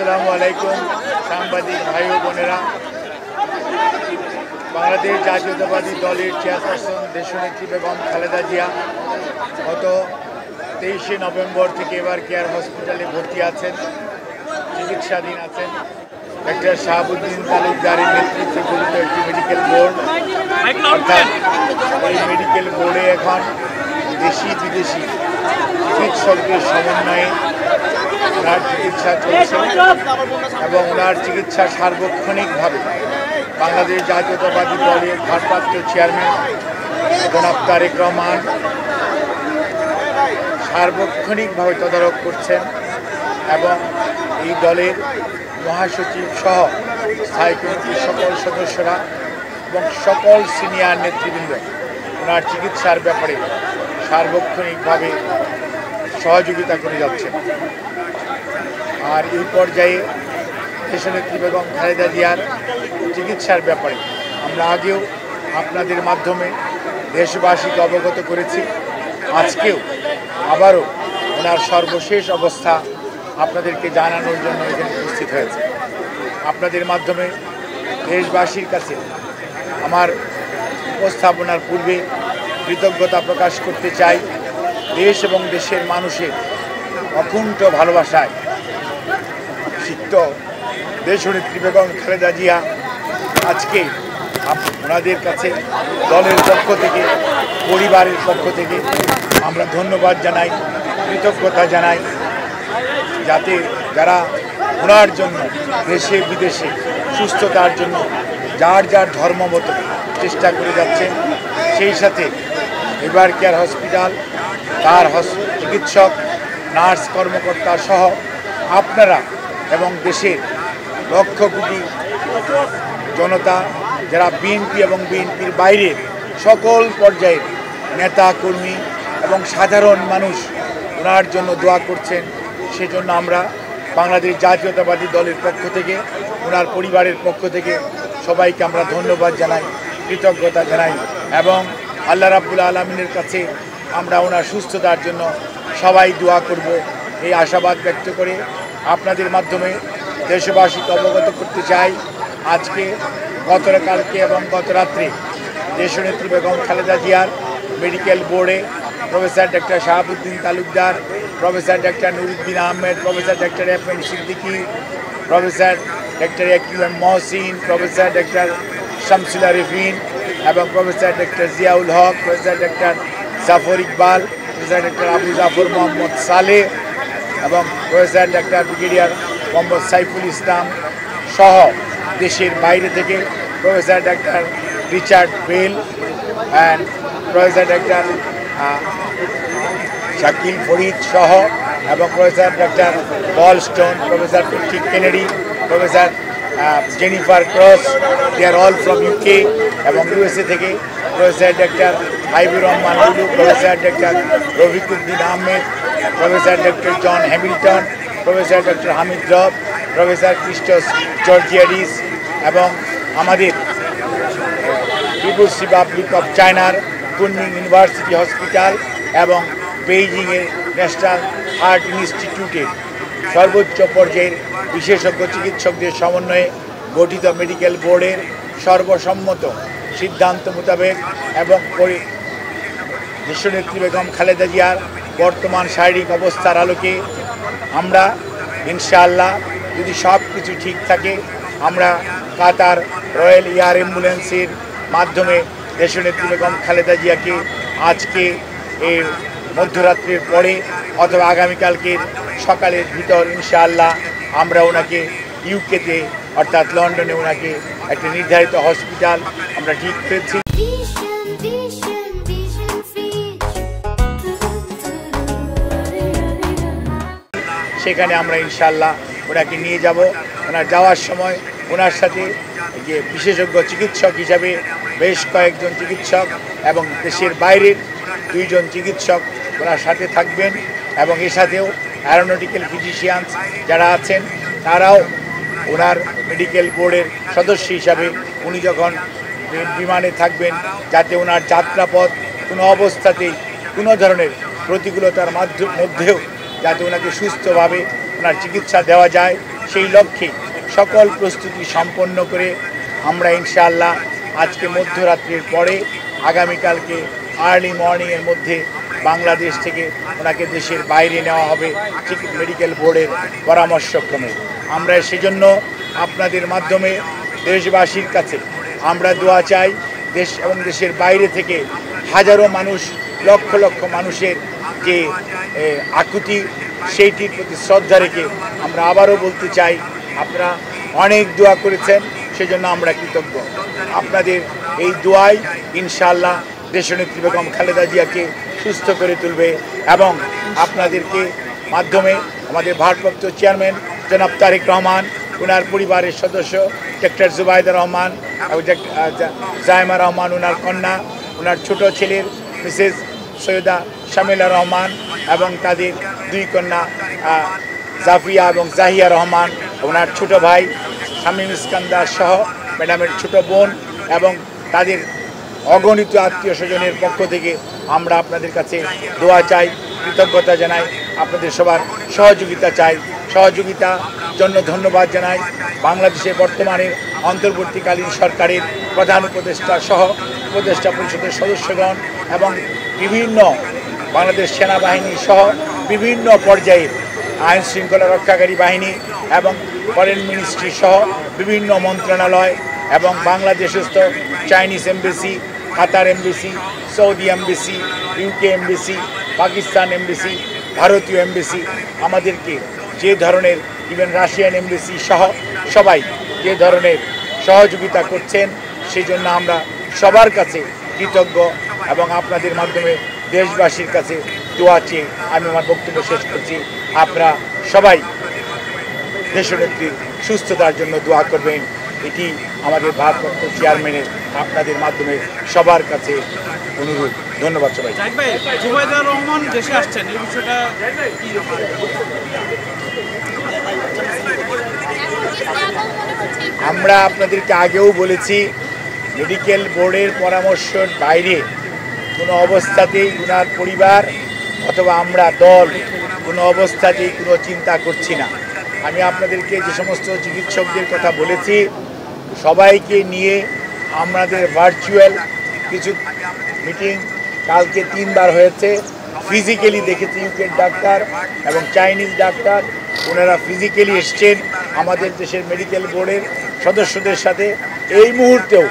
আসসালামু আলাইকুম সাংবাদিক ভাই ও বোনেরা। বাংলাদেশ জাতীয়তাবাদী দলের চেয়ারপারসন দেশনেত্রী বেগম খালেদা জিয়া গত 23শে নভেম্বর থেকে এবার কেয়ার হসপিটালে ভর্তি আছেন, চিকিৎসাধীন আছেন। ডক্টর শাহাবুদ্দিন তালুকদারের নেতৃত্বে গঠিত একটি মেডিকেল বোর্ড, অর্থাৎ এই মেডিকেল বোর্ডে এখন দেশি বিদেশি চিকিৎসকদের সমন্বয়ে ওনার চিকিৎসা চলছে এবং ওনার চিকিৎসা সার্বক্ষণিকভাবে বাংলাদেশ জাতীয়তাবাদী দলের ভারপ্রাপ্ত চেয়ারম্যান জনাব তারেক রহমান সার্বক্ষণিকভাবে তদারক করছেন এবং এই দলের মহাসচিব সহ স্থায়ী কমিটির সকল সদস্যরা এবং সকল সিনিয়র নেতৃবৃন্দ ওনার চিকিৎসার ব্যাপারে সার্বক্ষণিকভাবে সহযোগিতা করে যাচ্ছেন। আর এই পর্যায়ে দেশনেত্রী বেগম খালেদা জিয়ার চিকিৎসার ব্যাপারে আমরা আগেও আপনাদের মাধ্যমে দেশবাসীকে অবগত করেছি, আজকেও আবারও ওনার সর্বশেষ অবস্থা আপনাদেরকে জানানোর জন্য এখানে উপস্থিত হয়েছে। আপনাদের মাধ্যমে দেশবাসীর কাছে আমার উপস্থাপনার পূর্বে কৃতজ্ঞতা প্রকাশ করতে চাই। দেশ এবং দেশের মানুষের অকুণ্ঠ ভালোবাসায় সিক্ত দেশনেত্রী বেগম খালেদা জিয়া আজকে ওনাদের কাছে দলের পক্ষ থেকে, পরিবারের পক্ষ থেকে আমরা ধন্যবাদ জানাই, কৃতজ্ঞতা জানাই, যাতে যারা ওনার জন্য দেশে বিদেশে সুস্থতার জন্য যার যার ধর্মমতো চেষ্টা করে যাচ্ছেন, সেই সাথে এবার কেয়ার হসপিটাল তার চিকিৎসক, নার্স, কর্মকর্তা সহ আপনারা এবং দেশের লক্ষ কোটি জনতা যারা বিএনপি এবং বিএনপির বাইরে সকল পর্যায়ের নেতা কর্মী এবং সাধারণ মানুষ ওনার জন্য দোয়া করছেন, সেজন্য আমরা বাংলাদেশ জাতীয়তাবাদী দলের পক্ষ থেকে, ওনার পরিবারের পক্ষ থেকে সবাইকে আমরা ধন্যবাদ জানাই, কৃতজ্ঞতা জানাই এবং আল্লাহ রাব্বুল আলামিনের কাছে আমরা ওনার সুস্থতার জন্য সবাই দোয়া করব এই আশাবাদ ব্যক্ত করে আপনাদের মাধ্যমে দেশবাসীকে অবগত করতে চাই। আজকে গতকালকে এবং গত রাত্রে দেশনেত্রী বেগম খালেদা জিয়ার মেডিকেল বোর্ডে professor doctor Shahabuddin Talukdar, professor doctor Nuruddin Ahmed, professor doctor FM Siddiqui, professor doctor AQM Mohsin, professor doctor Shamsullah Rifin এবং professor doctor Ziaul Haque, professor doctor Jafar Iqbal, professor doctor Abu Jafar Mohammad Saleh এবং professor doctor brigadier Mohammad Saiful Islam সহ দেশের বাইরে থেকে professor doctor Richard Bell and professor doctor Shakil Farid সহ এবং professor doctor Paul Stone, professor Patrick Kennedy, professor Jennifer cross, they are all from UK এবং USA থেকে professor doctor Haibur Rahman Lulu, professor doctor Rafiquddin Ahmed, professor doctor John Hamilton, professor doctor Hamid Rab, professor Christos Georgiadis এবং আমাদের peoples republic of চায়নার Kunming university hospital এবং বেইজিংয়ের national heart ইনস্টিটিউটের সর্বোচ্চ পর্যায়ের বিশেষজ্ঞ চিকিৎসকদের সমন্বয়ে গঠিত মেডিকেল বোর্ডের সর্বসম্মত সিদ্ধান্ত মোতাবেক এবং দেশনেত্রী বেগম খালেদা জিয়ার বর্তমান শারীরিক অবস্থার আলোকে আমরা ইনশাআল্লাহ, যদি সব কিছু ঠিক থাকে, আমরা কাতার রয়্যাল এয়ার অ্যাম্বুলেন্সের মাধ্যমে দেশনেত্রী বেগম খালেদা জিয়াকে আজকে এই মধ্যরাত্রির পরে অথবা আগামীকালকের সকালের ভিতর ইনশাআল্লাহ আমরা ওনাকে ইউকেতে অর্থাৎ লন্ডনে ওনাকে একটা নির্ধারিত হসপিটাল আমরা ঠিক করেছি, সেখানে আমরা ইনশাআল্লাহ ওনাকে নিয়ে যাব। ওনার যাওয়ার সময় ওনার সাথে যে বিশেষজ্ঞ চিকিৎসক হিসাবে বেশ কয়েকজন চিকিৎসক এবং দেশের বাইরের 2 জন চিকিৎসক ওনার সাথে থাকবেন এবং এর সাথেও অ্যারোনটিক্যাল ফিজিশিয়ানস যারা আছেন তারাও ওনার মেডিকেল বোর্ডের সদস্য হিসাবে উনি যখন বিমানে থাকবেন, যাতে ওনার যাত্রাপথ কোনো অবস্থাতেই কোনো ধরনের প্রতিকূলতার মধ্যেও যাতে ওনাকে সুস্থভাবে ওনার চিকিৎসা দেওয়া যায় সেই লক্ষ্যে সকল প্রস্তুতি সম্পন্ন করে আমরা ইনশাআল্লাহ আজকে মধ্যরাত্রির পরে আগামীকালকে আর্লি মর্নিংয়ের মধ্যে বাংলাদেশ থেকে ওনাকে দেশের বাইরে নেওয়া হবে মেডিকেল বোর্ডের পরামর্শক্রমে। আমরা সেজন্য আপনাদের মাধ্যমে দেশবাসীর কাছে আমরা দোয়া চাই। দেশ এবং দেশের বাইরে থেকে হাজারো মানুষ, লক্ষ লক্ষ মানুষের যে আকুতি, সেইটির প্রতি শ্রদ্ধা রেখে আমরা আবারও বলতে চাই, আপনারা অনেক দোয়া করেছেন, সেজন্য আমরা কৃতজ্ঞ। আপনাদের এই দোয়াই ইনশাআল্লাহ দেশনেত্রী বেগম খালেদা জিয়াকে সুস্থ করে তুলবে এবং আপনাদেরকে মাধ্যমে আমাদের ভারপ্রাপ্ত চেয়ারম্যান জনাব তারেক রহমান, ওনার পরিবারের সদস্য ডক্টর জুবাইদা রহমান এবং জাইমা রহমান, ওনার কন্যা, ওনার ছোট ছেলের মিসেস সৈয়দা শামিলা রহমান এবং তাদের দুই কন্যা জাফিয়া এবং জাহিয়া রহমান, ওনার ছোট ভাই শামীম ইস্কান্দার সহ ম্যাডামের ছোট বোন এবং তাদের অগণিত আত্মীয় স্বজনের পক্ষ থেকে আমরা আপনাদের কাছে দোয়া চাই, কৃতজ্ঞতা জানাই, আপনাদের সবার সহযোগিতা চাই। সহযোগিতার জন্য ধন্যবাদ জানাই বাংলাদেশের বর্তমানের অন্তর্বর্তীকালীন সরকারের প্রধান উপদেষ্টা সহ উপদেষ্টা পরিষদের সদস্যগণ এবং বিভিন্ন বাংলাদেশ সেনাবাহিনী সহ বিভিন্ন পর্যায়ের আইন শৃঙ্খলা রক্ষাকারী বাহিনী এবং ফরেন মিনিস্ট্রি সহ বিভিন্ন মন্ত্রণালয় এবং বাংলাদেশস্থ Chinese embassy, Qatar embassy, Saudi embassy, UK embassy, Pakistan embassy, ভারতীয় এমবেসি আমাদেরকে যে ধরনের, ইভেন রাশিয়ান এমবেসি সহ সবাই যে ধরনের সহযোগিতা করছেন, সেই জন্য আমরা সবার কাছে কৃতজ্ঞ এবং আপনাদের মাধ্যমে দেশবাসীর কাছে দোয়া চেয়ে আমি আমার বক্তব্য শেষ করছি। আপনারা সবাই দেশনেত্রীর সুস্থতার জন্য দোয়া করবেন, এটি আমাদের ভারপ্রাপ্ত চেয়ারম্যানের আপনাদের মাধ্যমে সবার কাছে অনুরোধ। ধন্যবাদ সবাই। জুবাইদা রহমান দেশে আসছেন, এই বিষয়টা আমরা আপনাদেরকে আগেও বলেছি, মেডিকেল বোর্ডের পরামর্শের বাইরে কোনো অবস্থাতেই ওনার পরিবার অথবা আমরা দল কোনো অবস্থাতেই কোনো চিন্তা করছি না। আমি আপনাদেরকে যে সমস্ত চিকিৎসকদের কথা বলেছি সবাইকে নিয়ে আমাদের ভার্চুয়াল কিছু মিটিং কালকে 3 বার হয়েছে। ফিজিক্যালি দেখেছি ইউকের ডাক্তার এবং চাইনিজ ডাক্তার, ওনারা ফিজিক্যালি এসছেন আমাদের দেশের মেডিকেল বোর্ডের সদস্যদের সাথে। এই মুহূর্তেও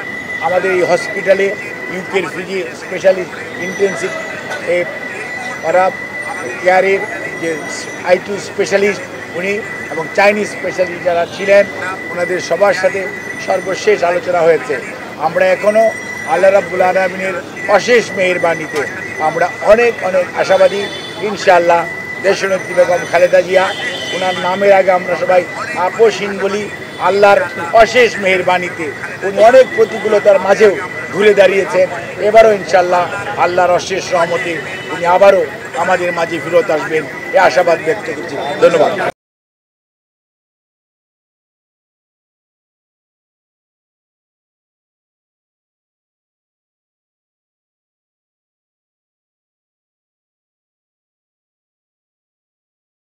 আমাদের এই হসপিটালে ইউকের ফিজি স্পেশালিস্ট ইন্টেন্সিভ কেয়ারের যে I2 স্পেশালিস্ট উনি এবং চাইনিজ স্পেশালিস্ট যারা ছিলেন ওনাদের সবার সাথে সর্বশেষ আলোচনা হয়েছে। আমরা এখনও আল্লাহ রাব্বুল আলামিনের অশেষ মেহেরবানিতে আমরা অনেক আশাবাদী। ইনশাআল্লাহ দেশনেত্রী বেগম খালেদা জিয়া, ওনার নামের আগে আমরা সবাই আপসহীন বলি, আল্লাহর অশেষ মেহেরবানিতে উনি অনেক প্রতিকূলতার মাঝেও ঘুরে দাঁড়িয়েছেন। এবারও ইনশাআল্লাহ আল্লাহর অশেষ রহমতে উনি আবারও আমাদের মাঝে ফিরত আসবেন, এ আশাবাদ ব্যক্ত করছি। ধন্যবাদ।